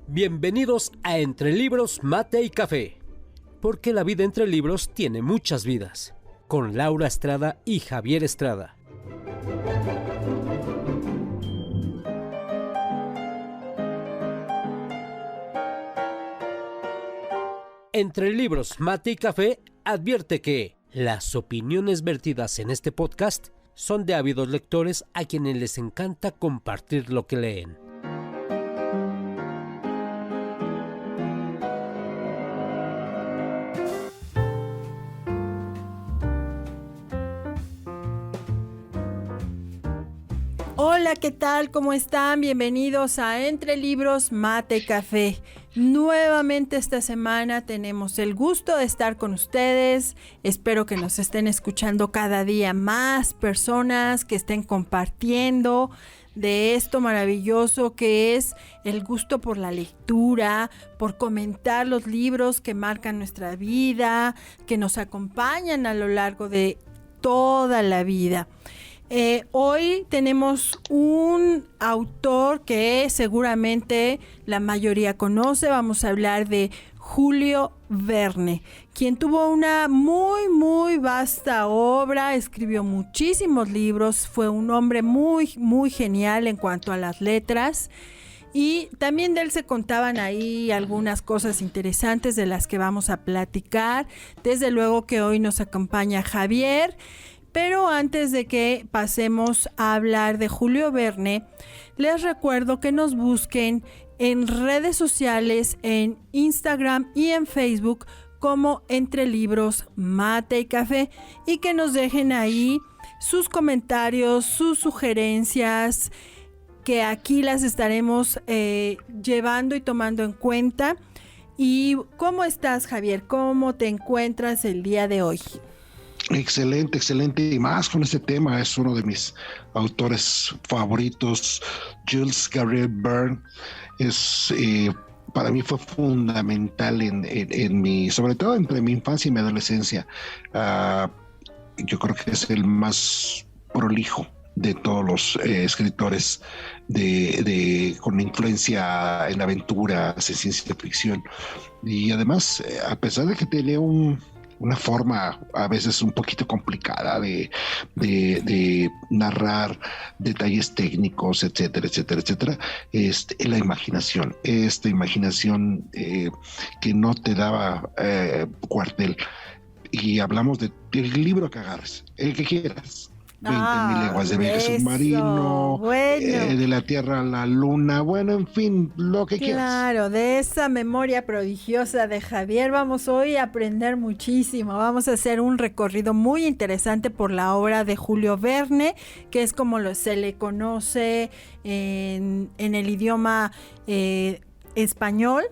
Bienvenidos a Entre Libros, Mate y Café, porque la vida entre libros tiene muchas vidas, con Laura Estrada y Javier Estrada. Entre Libros, Mate y Café advierte que las opiniones vertidas en este podcast son de ávidos lectores a quienes les encanta compartir lo que leen. Hola, ¿qué tal? ¿Cómo están? Bienvenidos a Entre Libros, Mate y Café. Nuevamente esta semana tenemos el gusto de estar con ustedes. Espero que nos estén escuchando cada día más personas, que estén compartiendo de esto maravilloso que es el gusto por la lectura, por comentar los libros que marcan nuestra vida, que nos acompañan a lo largo de toda la vida. Hoy tenemos un autor que seguramente la mayoría conoce. Vamos a hablar de Julio Verne, quien tuvo una muy vasta obra, escribió muchísimos libros, fue un hombre muy genial en cuanto a las letras. Y también de él se contaban ahí algunas cosas interesantes de las que vamos a platicar. Desde luego que hoy nos acompaña Javier. Pero antes de que pasemos a hablar de Julio Verne, les recuerdo que nos busquen en redes sociales, en Instagram y en Facebook como Entre Libros, Mate y Café, y que nos dejen ahí sus comentarios, sus sugerencias, que aquí las estaremos llevando y tomando en cuenta. ¿Y cómo estás, Javier? ¿Cómo te encuentras el día de hoy? Excelente, y más con este tema. Es uno de mis autores favoritos, Jules Gabriel Verne. Para mí fue fundamental en mi, sobre todo entre mi infancia y mi adolescencia. Yo creo que es el más prolijo de todos los escritores con influencia en aventuras, en ciencia ficción. Y además, a pesar de que tenía una forma a veces un poquito complicada de narrar detalles técnicos, etcétera, la imaginación, esta imaginación que no te daba cuartel. Y hablamos del libro que agarres, el que quieras. 20.000 leguas de viaje submarino, bueno. De la Tierra a la Luna, bueno, en fin, lo que quieras. Claro, de esa memoria prodigiosa de Javier vamos hoy a aprender muchísimo. Vamos a hacer un recorrido muy interesante por la obra de Julio Verne, que es como se le conoce en el idioma español.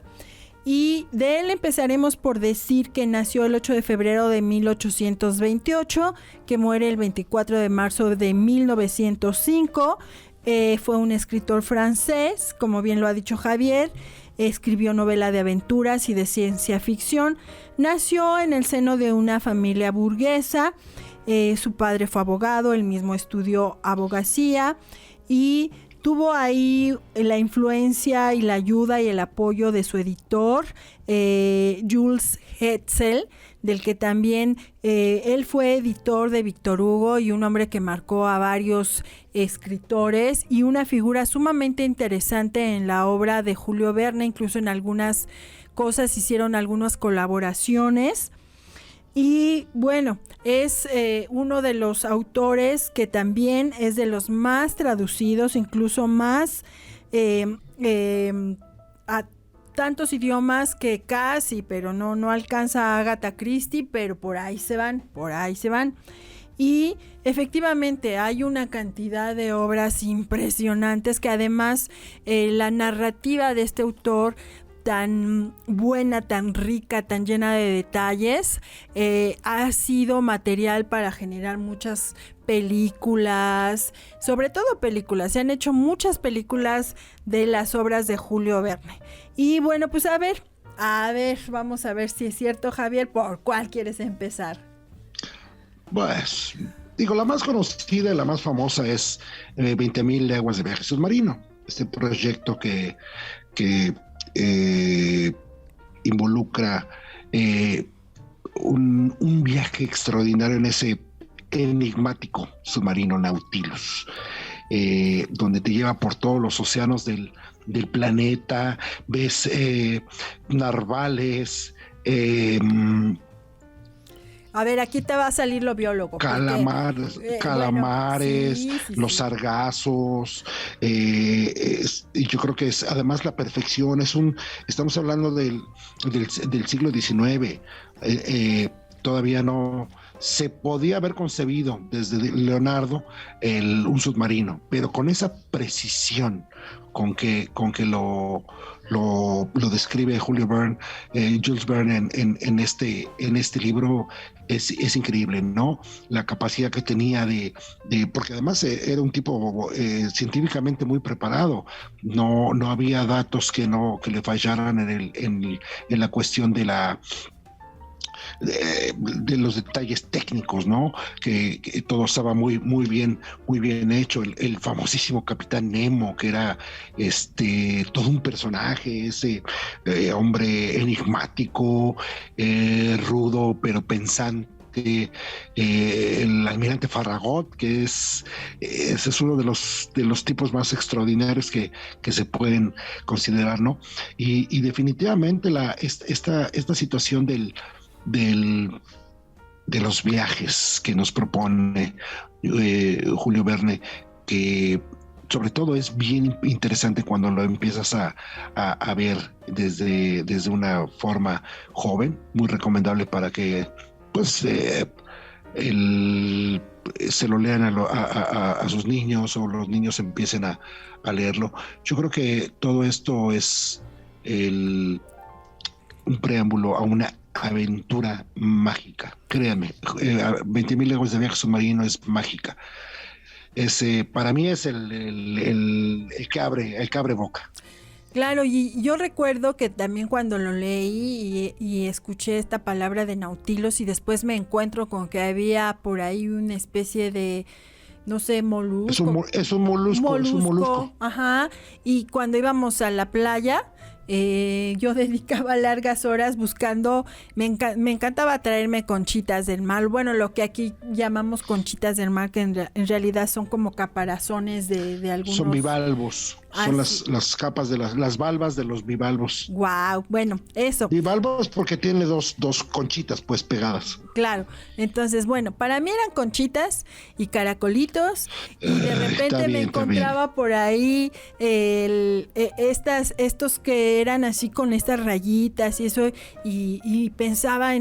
Y de él empezaremos por decir que nació el 8 de febrero de 1828, que muere el 24 de marzo de 1905. Fue un escritor francés, como bien lo ha dicho Javier. Escribió novela de aventuras y de ciencia ficción. Nació en el seno de una familia burguesa. Su padre fue abogado, él mismo estudió abogacía y tuvo ahí la influencia y la ayuda y el apoyo de su editor, Jules Hetzel, del que también él fue editor de Víctor Hugo y un hombre que marcó a varios escritores y una figura sumamente interesante en la obra de Julio Verne. Incluso en algunas cosas hicieron algunas colaboraciones. Y bueno, es uno de los autores que también es de los más traducidos, incluso más a tantos idiomas que casi, pero no alcanza a Agatha Christie, pero por ahí se van. Y efectivamente hay una cantidad de obras impresionantes que además la narrativa de este autor tan buena, tan rica, tan llena de detalles, ha sido material para generar muchas películas, sobre todo películas. Se han hecho muchas películas de las obras de Julio Verne. Y bueno, pues a ver, vamos a ver si es cierto, Javier, ¿por cuál quieres empezar? Pues, digo, la más conocida y la más famosa es 20.000 leguas de viaje submarino. este proyecto que involucra un viaje extraordinario en ese enigmático submarino Nautilus, donde te lleva por todos los océanos del planeta, ves narvales, a ver, aquí te va a salir lo biólogo. Calamares, bueno, sí, los sargazos. Y yo creo que es además la perfección. Estamos hablando del siglo XIX. Todavía no se podía haber concebido desde Leonardo un submarino, pero con esa precisión con que lo describe Jules Verne en este libro es increíble, ¿no? La capacidad que tenía porque además era un tipo científicamente muy preparado. No había datos que le fallaran en la cuestión de los detalles técnicos, ¿no? Que todo estaba muy bien hecho. El famosísimo Capitán Nemo, que era todo un personaje, ese hombre enigmático, rudo pero pensante. El almirante Farragut, que ese es uno de los tipos más extraordinarios que se pueden considerar, ¿no? Y definitivamente esta situación de los viajes que nos propone Julio Verne, que sobre todo es bien interesante cuando lo empiezas a ver desde una forma joven, muy recomendable para que pues se lo lean a sus niños, o los niños empiecen a leerlo. Yo creo que todo esto es un preámbulo a una aventura mágica, créanme. 20.000 leguas de viaje submarino es mágica. Para mí es el que abre boca. Claro, y yo recuerdo que también cuando lo leí y escuché esta palabra de Nautilus, y después me encuentro con que había por ahí una especie de, no sé, molusco. Es un molusco. Ajá, y cuando íbamos a la playa, yo dedicaba largas horas buscando, me encantaba traerme conchitas del mar, bueno, lo que aquí llamamos conchitas del mar, que en realidad son como caparazones de algunos. Son bivalvos. Son las capas de las valvas de los bivalvos. Wow, bueno, eso. Bivalvos porque tiene dos conchitas pues pegadas. Claro, entonces bueno, para mí eran conchitas y caracolitos, y de repente me encontraba por ahí estos que eran así con estas rayitas y eso, y pensaba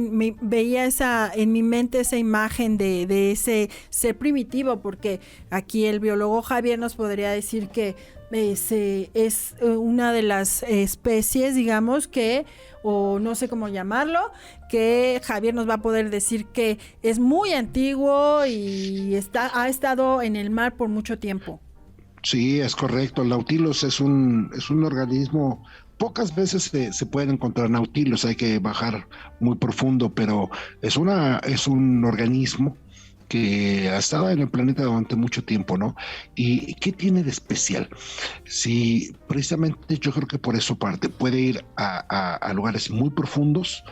veía en mi mente esa imagen de ese ser primitivo, porque aquí el biólogo Javier nos podría decir que es una de las especies, digamos, o no sé cómo llamarlo, que Javier nos va a poder decir que es muy antiguo y ha estado en el mar por mucho tiempo. Sí, es correcto. El Nautilus es un organismo. Pocas veces se pueden encontrar Nautilus, hay que bajar muy profundo, pero es un organismo que ha estado en el planeta durante mucho tiempo, ¿no? ¿Y qué tiene de especial? Sí, precisamente yo creo que por eso puede ir a lugares muy profundos.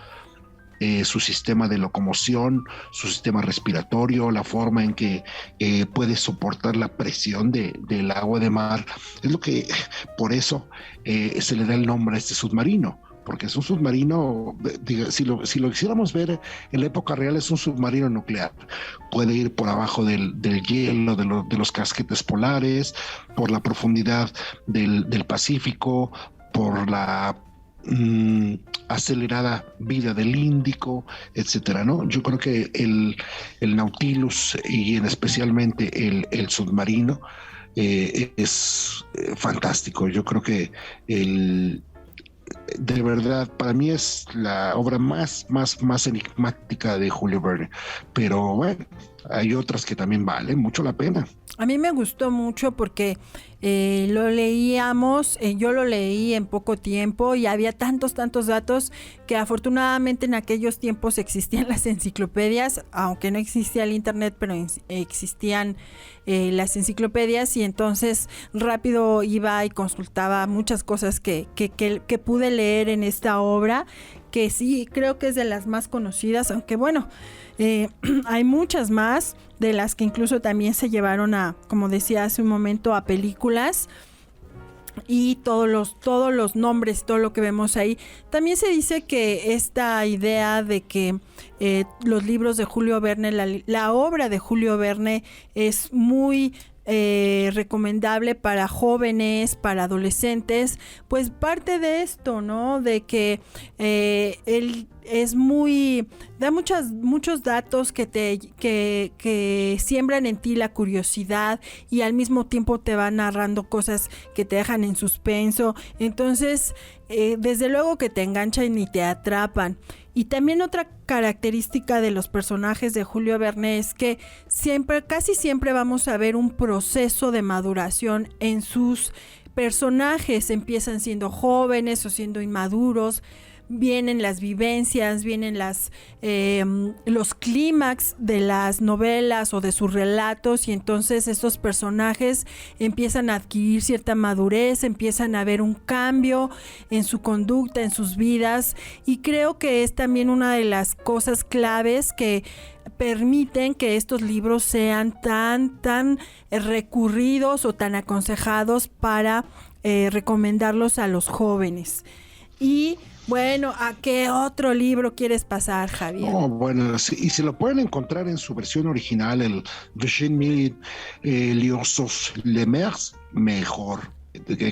Su sistema de locomoción, su sistema respiratorio, la forma en que puede soportar la presión del agua de mar. Es lo que, por eso se le da el nombre a este submarino, porque es un submarino, si lo quisiéramos ver en la época real, es un submarino nuclear. Puede ir por abajo del hielo, de los casquetes polares, por la profundidad del Pacífico, por la acelerada vida del Índico, etcétera, ¿no? Yo creo que el Nautilus, y especialmente el submarino, es fantástico. Yo creo que de verdad, para mí es la obra más enigmática de Julio Verne. Pero bueno, hay otras que también valen mucho la pena. A mí me gustó mucho porque lo leíamos, yo lo leí en poco tiempo y había tantos datos que afortunadamente en aquellos tiempos existían las enciclopedias, aunque no existía el internet, pero existían las enciclopedias, y entonces rápido iba y consultaba muchas cosas que pude leer en esta obra, que sí creo que es de las más conocidas, aunque bueno, hay muchas más, de las que incluso también se llevaron a, como decía hace un momento, a películas, y todos los nombres, todo lo que vemos ahí. También se dice que esta idea de que los libros de Julio Verne, la obra de Julio Verne es muy recomendable para jóvenes, para adolescentes, pues parte de esto, ¿no? De que él es da muchos datos que siembran en ti la curiosidad, y al mismo tiempo te va narrando cosas que te dejan en suspenso. Entonces, desde luego que te enganchan y te atrapan. Y también otra característica de los personajes de Julio Verne es que casi siempre vamos a ver un proceso de maduración en sus personajes. Empiezan siendo jóvenes o siendo inmaduros, vienen las vivencias, vienen los clímax de las novelas o de sus relatos, y entonces estos personajes empiezan a adquirir cierta madurez, empiezan a ver un cambio en su conducta, en sus vidas, y creo que es también una de las cosas claves que permiten que estos libros sean tan recurridos o tan aconsejados para recomendarlos a los jóvenes. Y bueno, ¿a qué otro libro quieres pasar, Javier? Oh, bueno, sí, y si lo pueden encontrar en su versión original, el 20.000 Lions Le Mers, mejor.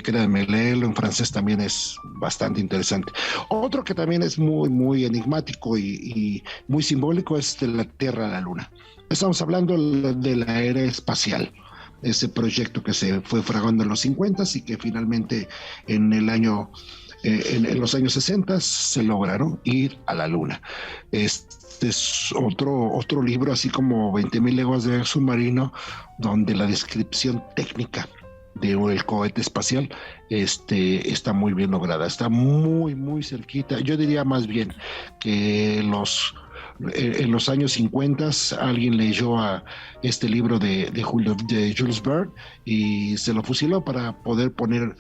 Créanme, leerlo en francés también es bastante interesante. Otro que también es muy enigmático y muy simbólico es De la Tierra a la Luna. Estamos hablando de la era espacial, ese proyecto que se fue fraguando en los 50 y que finalmente en los años 60 se lograron ir a la Luna. Este es otro libro, así como 20.000 leguas de submarino, donde la descripción técnica del cohete espacial está muy bien lograda, está muy cerquita. Yo diría más bien que en los años 50 alguien leyó este libro de Jules Verne y se lo fusiló para poder poner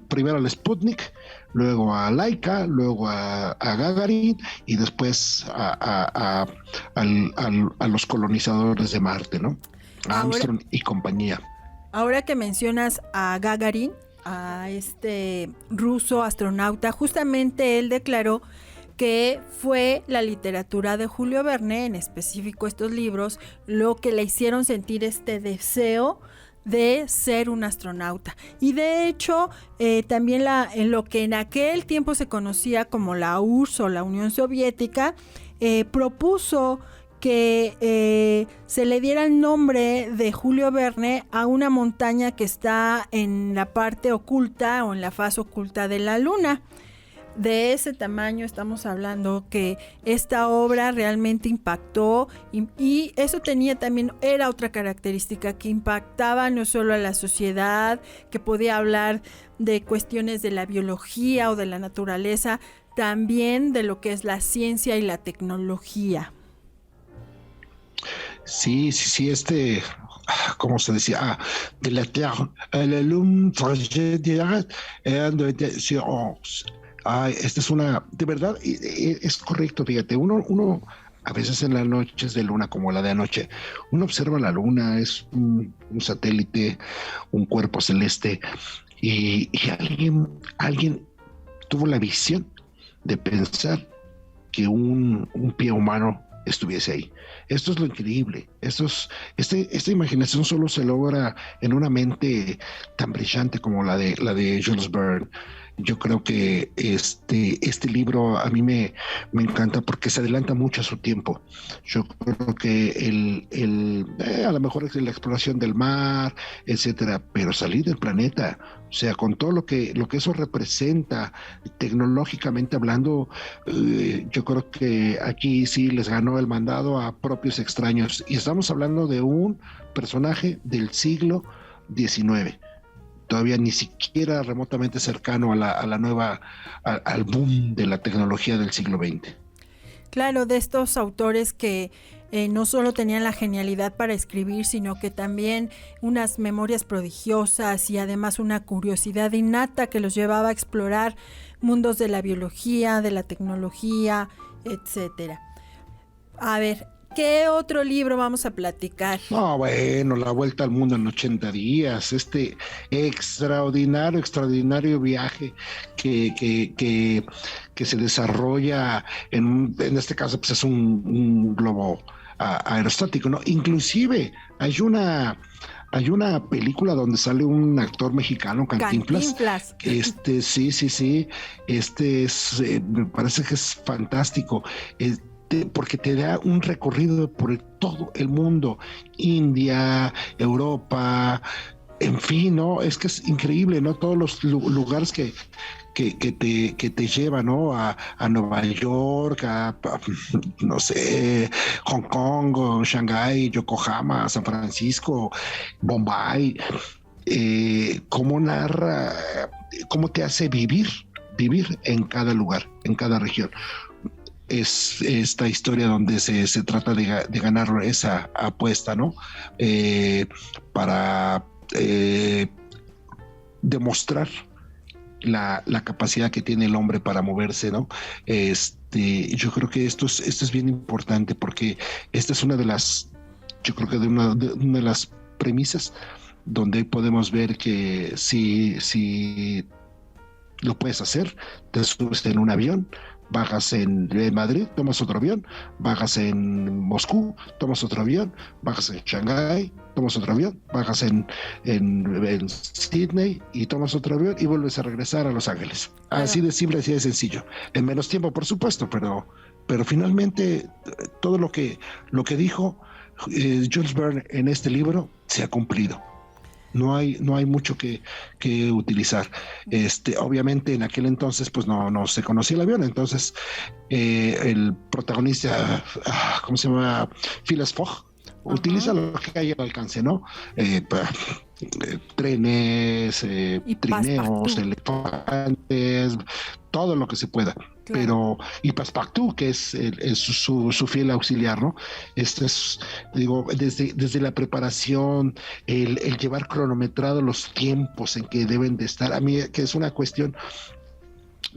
primero al Sputnik, luego a Laika, luego a Gagarin y después a los colonizadores de Marte, ¿no? Armstrong y compañía. Ahora que mencionas a Gagarin, a este ruso astronauta, justamente él declaró que fue la literatura de Julio Verne, en específico estos libros, lo que le hicieron sentir este deseo de ser un astronauta. Y de hecho, también en lo que en aquel tiempo se conocía como la URSS o la Unión Soviética, propuso que se le diera el nombre de Julio Verne a una montaña que está en la parte oculta o en la faz oculta de la Luna. De ese tamaño estamos hablando, que esta obra realmente impactó, y eso era otra característica, que impactaba no solo a la sociedad, que podía hablar de cuestiones de la biología o de la naturaleza, también de lo que es la ciencia y la tecnología. Sí, ¿cómo se decía? De la Tierra a la Luna, esta es una, de verdad, es correcto, fíjate, uno a veces en las noches de luna, como la de anoche, uno observa la luna, es un satélite, un cuerpo celeste, y alguien tuvo la visión de pensar que un pie humano estuviese ahí. Esto es lo increíble. Esta imaginación solo se logra en una mente tan brillante como la de Jules Verne. Yo creo que este libro a mí me encanta porque se adelanta mucho a su tiempo. Yo creo que a lo mejor es la exploración del mar, etcétera, pero salir del planeta, o sea, con todo lo que eso representa tecnológicamente hablando, yo creo que aquí sí les ganó el mandado a propios extraños. Y estamos hablando de un personaje del siglo XIX, todavía ni siquiera remotamente cercano a la nueva, al boom de la tecnología del siglo XX. Claro, de estos autores que no solo tenían la genialidad para escribir, sino que también unas memorias prodigiosas y además una curiosidad innata que los llevaba a explorar mundos de la biología, de la tecnología, etcétera. A ver, ¿qué otro libro vamos a platicar? No, bueno, La Vuelta al Mundo en 80 días, este extraordinario viaje que se desarrolla en este caso, pues es un globo aerostático, ¿no? Inclusive hay una película donde sale un actor mexicano, Cantinflas. Sí. Me parece que es fantástico. Porque te da un recorrido por todo el mundo, India, Europa, en fin, ¿no? Es que es increíble, ¿no? Todos los lugares que te lleva, ¿no? A Nueva York, no sé, Hong Kong, Shanghái, Yokohama, San Francisco, Bombay. Cómo narra, cómo te hace vivir en cada lugar, en cada región. Es esta historia donde se trata de ganar esa apuesta, ¿no? Para demostrar la capacidad que tiene el hombre para moverse, ¿no? Yo creo que esto es bien importante porque esta es una de las premisas donde podemos ver que si lo puedes hacer, te subes en un avión, bajas en Madrid, tomas otro avión, bajas en Moscú, tomas otro avión, bajas en Shanghái, tomas otro avión, bajas en Sydney y tomas otro avión y vuelves a regresar a Los Ángeles. Claro. Así de simple, así de sencillo. En menos tiempo, por supuesto, pero finalmente todo lo que dijo Jules Verne en este libro se ha cumplido. No hay mucho que utilizar. Obviamente en aquel entonces pues no se conocía el avión, entonces el protagonista, ¿cómo se llama? Phileas Fogg, utiliza lo que hay al alcance, ¿no? Trenes, trineos, elefantes, todo lo que se pueda. Pero, y Passepartout, que es su fiel auxiliar, ¿no? Desde la preparación, el llevar cronometrado los tiempos en que deben de estar, a mí que es una cuestión.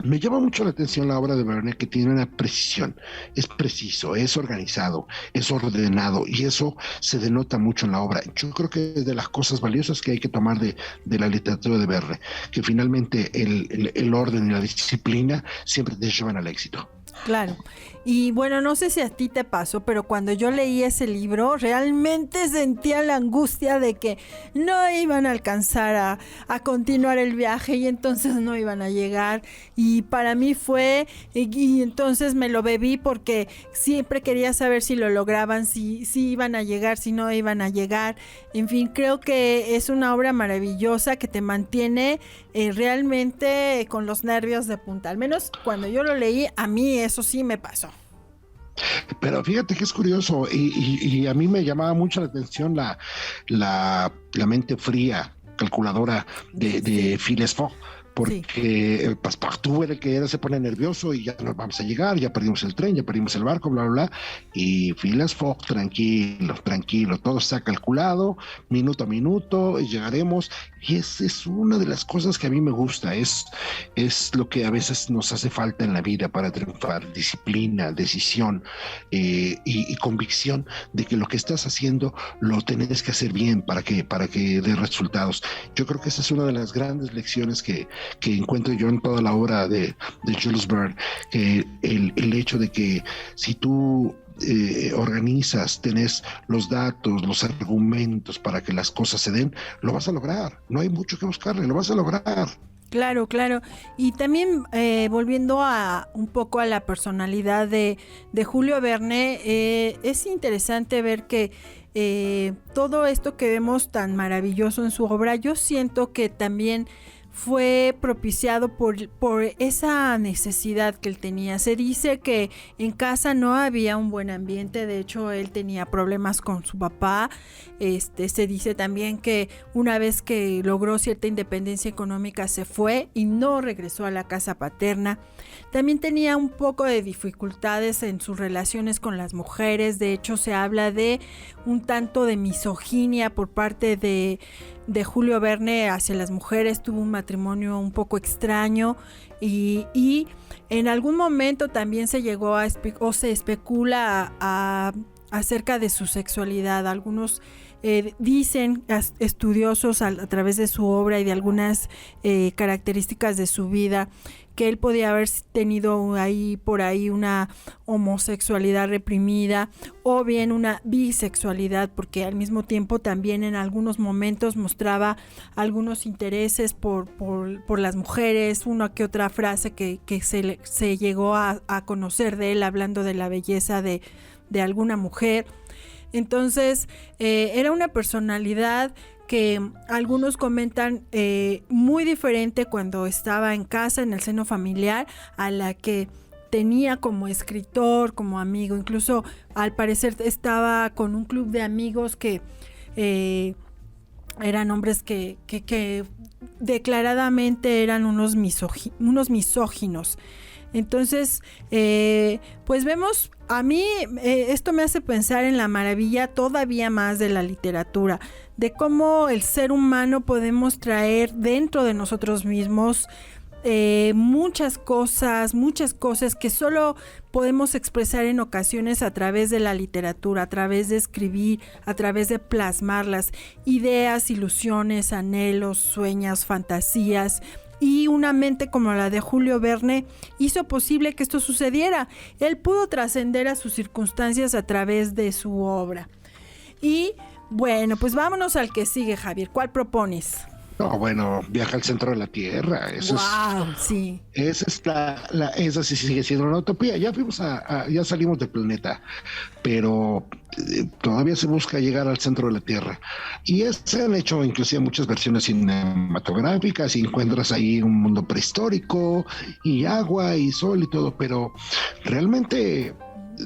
Me llama mucho la atención la obra de Verne, que tiene una precisión, es preciso, es organizado, es ordenado, y eso se denota mucho en la obra. Yo creo que es de las cosas valiosas que hay que tomar de la literatura de Verne, que finalmente el orden y la disciplina siempre te llevan al éxito. Claro, y bueno, no sé si a ti te pasó, pero cuando yo leí ese libro realmente sentía la angustia de que no iban a alcanzar a continuar el viaje y entonces no iban a llegar, y para mí fue, y entonces me lo bebí porque siempre quería saber si lo lograban, si iban a llegar, si no iban a llegar. En fin, creo que es una obra maravillosa que te mantiene realmente con los nervios de punta, al menos cuando yo lo leí, a mí eso sí me pasó. Pero fíjate que es curioso y a mí me llamaba mucho la atención la mente fría, calculadora de Phileas Fogg, porque Passepartout era el que se pone nervioso y ya no vamos a llegar, ya perdimos el tren, ya perdimos el barco, bla, bla, bla, y Phileas Fogg, tranquilo, todo está calculado, minuto a minuto, y llegaremos, y es una de las cosas que a mí me gusta, es lo que a veces nos hace falta en la vida para triunfar, disciplina, decisión y convicción de que lo que estás haciendo lo tenés que hacer bien para que dé resultados. Yo creo que esa es una de las grandes lecciones que encuentro yo en toda la obra de Jules Verne, que el hecho de que si tú organizas, tenés los datos, los argumentos para que las cosas se den, lo vas a lograr, no hay mucho que buscarle, lo vas a lograr. Claro, claro. Y también volviendo a un poco a la personalidad de Julio Verne, es interesante ver que todo esto que vemos tan maravilloso en su obra, yo siento que también fue propiciado por esa necesidad que él tenía. Se dice que en casa no había un buen ambiente, de hecho él tenía problemas con su papá. Se dice también que una vez que logró cierta independencia económica se fue y no regresó a la casa paterna. También tenía un poco de dificultades en sus relaciones con las mujeres, de hecho se habla de un tanto de misoginia por parte de Julio Verne hacia las mujeres. Tuvo un matrimonio un poco extraño y en algún momento también se llegó se especula acerca de su sexualidad. Algunos dicen, estudiosos a través de su obra y de algunas características de su vida, que él podía haber tenido por ahí una homosexualidad reprimida o bien una bisexualidad, porque al mismo tiempo también en algunos momentos mostraba algunos intereses por las mujeres, una que otra frase que se llegó a conocer de él hablando de la belleza de alguna mujer. Entonces era una personalidad que algunos comentan muy diferente cuando estaba en casa, en el seno familiar, a la que tenía como escritor, como amigo. Incluso al parecer estaba con un club de amigos que eran hombres que declaradamente eran unos misóginos. Entonces, pues vemos, a mí esto me hace pensar en la maravilla todavía más de la literatura, de cómo el ser humano podemos traer dentro de nosotros mismos muchas cosas que solo podemos expresar en ocasiones a través de la literatura, a través de escribir, a través de plasmar las ideas, ilusiones, anhelos, sueños, fantasías. Y una mente como la de Julio Verne hizo posible que esto sucediera. Él pudo trascender a sus circunstancias a través de su obra. Y bueno, pues vámonos al que sigue, Javier. ¿Cuál propones? No, bueno, Viaja al centro de la Tierra. Eso sí. Esa sí sigue siendo una utopía. Ya ya salimos del planeta, pero todavía se busca llegar al centro de la Tierra. Y se han hecho inclusive muchas versiones cinematográficas y encuentras ahí un mundo prehistórico y agua y sol y todo, pero realmente,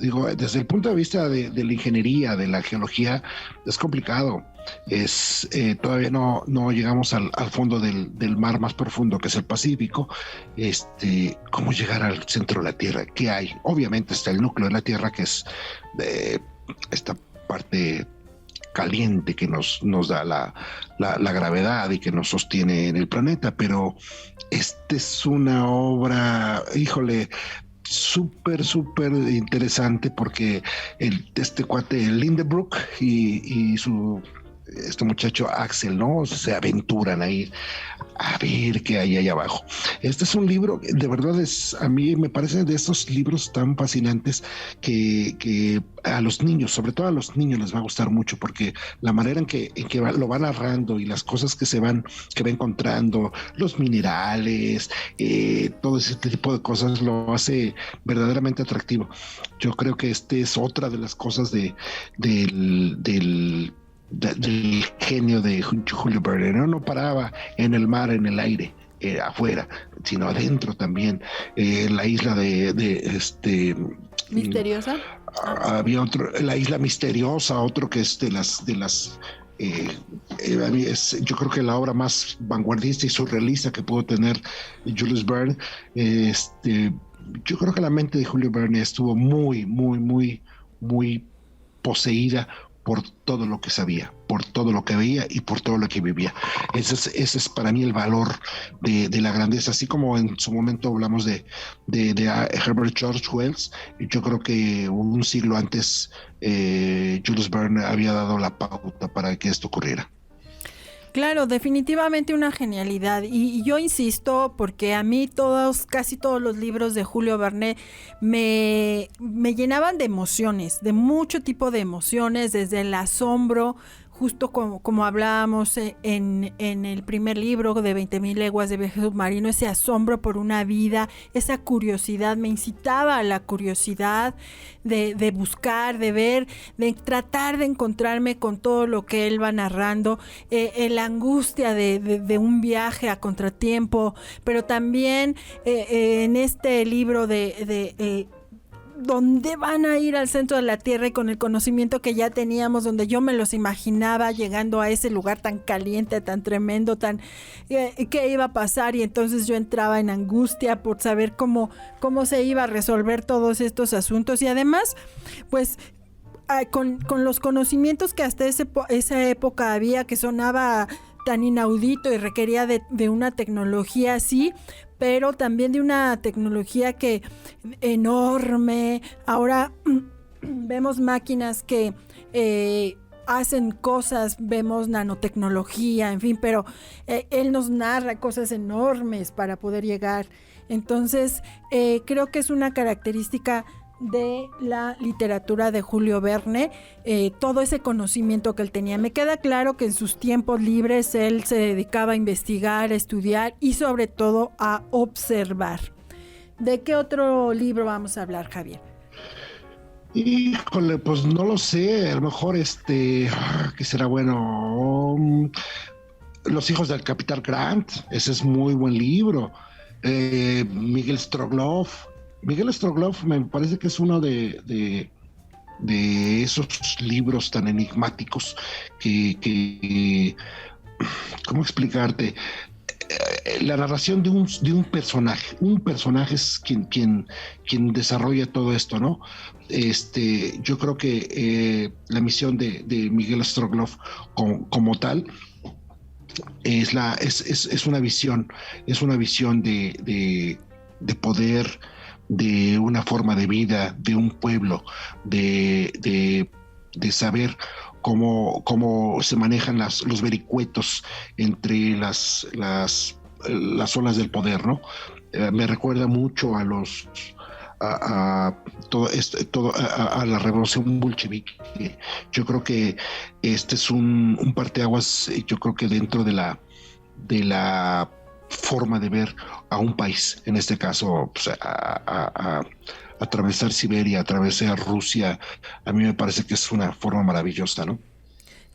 digo, desde el punto de vista de la ingeniería, de la geología, es complicado. Todavía no llegamos al fondo del mar más profundo, que es el Pacífico. ¿Cómo llegar al centro de la Tierra? ¿Qué hay? Obviamente está el núcleo de la Tierra, que es esta parte caliente que nos da la gravedad y que nos sostiene en el planeta, pero esta es una obra, híjole, súper interesante, porque este cuate Lindebrook y este muchacho Axel, ¿no? Se aventuran ahí a ver qué hay ahí abajo. Este es un libro, de verdad, a mí me parece de estos libros tan fascinantes que a los niños, sobre todo a los niños, les va a gustar mucho, porque la manera en que lo va narrando y las cosas que va encontrando, los minerales, todo ese tipo de cosas lo hace verdaderamente atractivo. Yo creo que es otra de las cosas del genio de Julio Verne. No paraba en el mar, en el aire, afuera, sino adentro también. La isla misteriosa. Había la isla misteriosa, otro que es de las yo creo que la obra más vanguardista y surrealista que pudo tener Jules Verne. Yo creo que la mente de Julio Verne estuvo muy poseída por todo lo que sabía, por todo lo que veía y por todo lo que vivía. Ese es para mí el valor de la grandeza. Así como en su momento hablamos de Herbert George Wells, yo creo que un siglo antes Jules Verne había dado la pauta para que esto ocurriera. Claro, definitivamente una genialidad. Y yo insisto, porque a mí casi todos los libros de Julio Verne me llenaban de emociones, de mucho tipo de emociones, desde el asombro, justo como hablábamos en el primer libro de 20,000 leguas de viaje submarino, ese asombro por una vida, esa curiosidad, me incitaba a la curiosidad de buscar, de ver, de tratar de encontrarme con todo lo que él va narrando, la angustia de un viaje a contratiempo, pero también en este libro de donde van a ir al centro de la Tierra, y con el conocimiento que ya teníamos, donde yo me los imaginaba llegando a ese lugar tan caliente, tan tremendo, qué iba a pasar, y entonces yo entraba en angustia por saber cómo se iba a resolver todos estos asuntos, y además pues con los conocimientos que hasta esa época había, que sonaba tan inaudito y requería de una tecnología así, pero también de una tecnología que enorme. Ahora vemos máquinas que hacen cosas, vemos nanotecnología, en fin, pero él nos narra cosas enormes para poder llegar. Entonces, creo que es una característica de la literatura de Julio Verne, todo ese conocimiento que él tenía. Me queda claro que en sus tiempos libres él se dedicaba a investigar, a estudiar y sobre todo a observar. ¿De qué otro libro vamos a hablar, Javier? Híjole, pues no lo sé, a lo mejor ¿qué será bueno? Los hijos del Capitán Grant, ese es muy buen libro. Miguel Strogoff me parece que es uno de esos libros tan enigmáticos que ¿cómo explicarte? La narración de un personaje es quien desarrolla todo esto, ¿no? Yo creo que la misión de Miguel Strogoff como tal es una visión de poder, de una forma de vida, de un pueblo, de saber cómo se manejan los vericuetos entre las olas del poder, ¿no? Me recuerda mucho a la revolución bolchevique. Yo creo que este es un parteaguas, yo creo que dentro de la forma de ver a un país, en este caso pues, a atravesar Siberia, atravesar Rusia. A mí me parece que es una forma maravillosa, ¿no?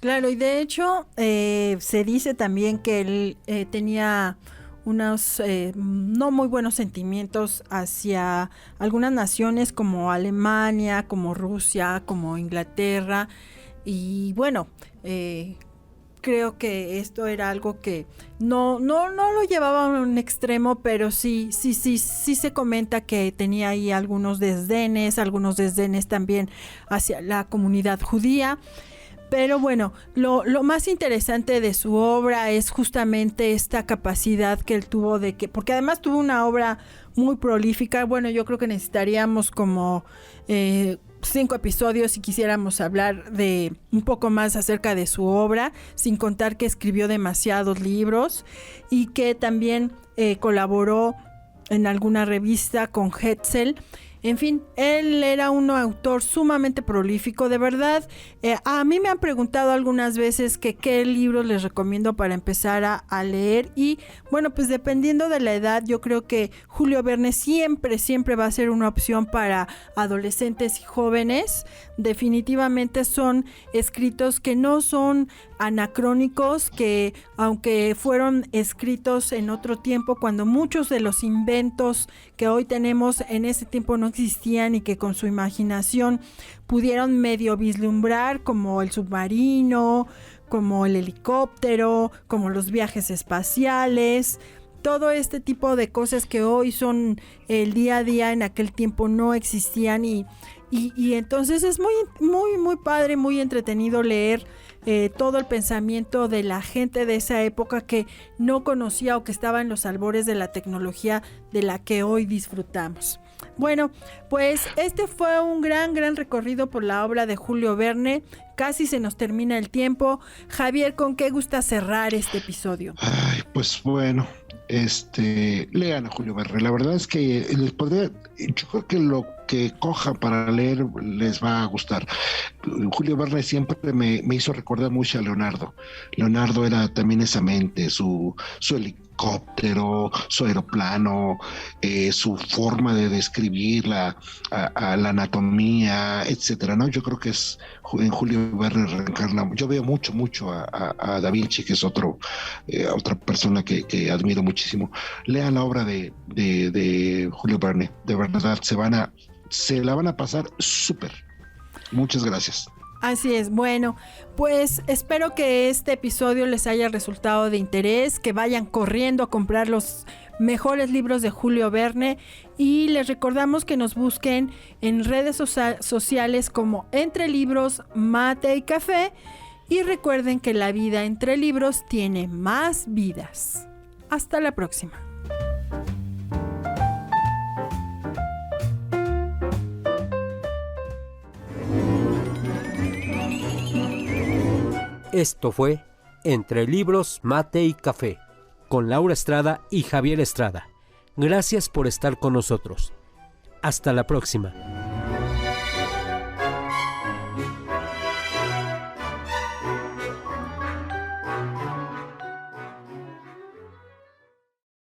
Claro, y de hecho se dice también que él tenía unos no muy buenos sentimientos hacia algunas naciones como Alemania, como Rusia, como Inglaterra, y bueno, creo que esto era algo que no lo llevaba a un extremo, pero sí se comenta que tenía ahí algunos desdenes también hacia la comunidad judía. Pero bueno, lo más interesante de su obra es justamente esta capacidad que él tuvo porque además tuvo una obra muy prolífica. Bueno, yo creo que necesitaríamos como 5 episodios si quisiéramos hablar de un poco más acerca de su obra, sin contar que escribió demasiados libros y que también colaboró en alguna revista con Hetzel. En fin, él era un autor sumamente prolífico, de verdad. A mí me han preguntado algunas veces que qué libros les recomiendo para empezar a leer, y bueno, pues dependiendo de la edad, yo creo que Julio Verne siempre va a ser una opción para adolescentes y jóvenes. Definitivamente son escritos que no son anacrónicos, que aunque fueron escritos en otro tiempo, cuando muchos de los inventos que hoy tenemos en ese tiempo no existían, y que con su imaginación pudieron medio vislumbrar, como el submarino, como el helicóptero, como los viajes espaciales, todo este tipo de cosas que hoy son el día a día, en aquel tiempo no existían, y entonces es muy padre, muy entretenido leer todo el pensamiento de la gente de esa época que no conocía o que estaba en los albores de la tecnología de la que hoy disfrutamos. Bueno, pues este fue un gran recorrido por la obra de Julio Verne. Casi se nos termina el tiempo. Javier, ¿con qué gusta cerrar este episodio? Ay, pues bueno, lean a Julio Verne. La verdad es que yo creo que lo que coja para leer les va a gustar. Julio Verne siempre me hizo recordar mucho a Leonardo. Leonardo era también esa mente, su helicóptero, su aeroplano, su forma de describir a la anatomía, etcétera, ¿no? Yo creo que en Julio Verne reencarna. Yo veo mucho a Da Vinci, que es otra persona que admiro muchísimo. Lean la obra de Julio Verne, de verdad, se la van a pasar súper. Muchas gracias. Así es, bueno, pues espero que este episodio les haya resultado de interés, que vayan corriendo a comprar los mejores libros de Julio Verne y les recordamos que nos busquen en redes sociales como Entre Libros, Mate y Café y recuerden que la vida entre libros tiene más vidas. Hasta la próxima. Esto fue Entre Libros, Mate y Café, con Laura Estrada y Javier Estrada. Gracias por estar con nosotros. Hasta la próxima.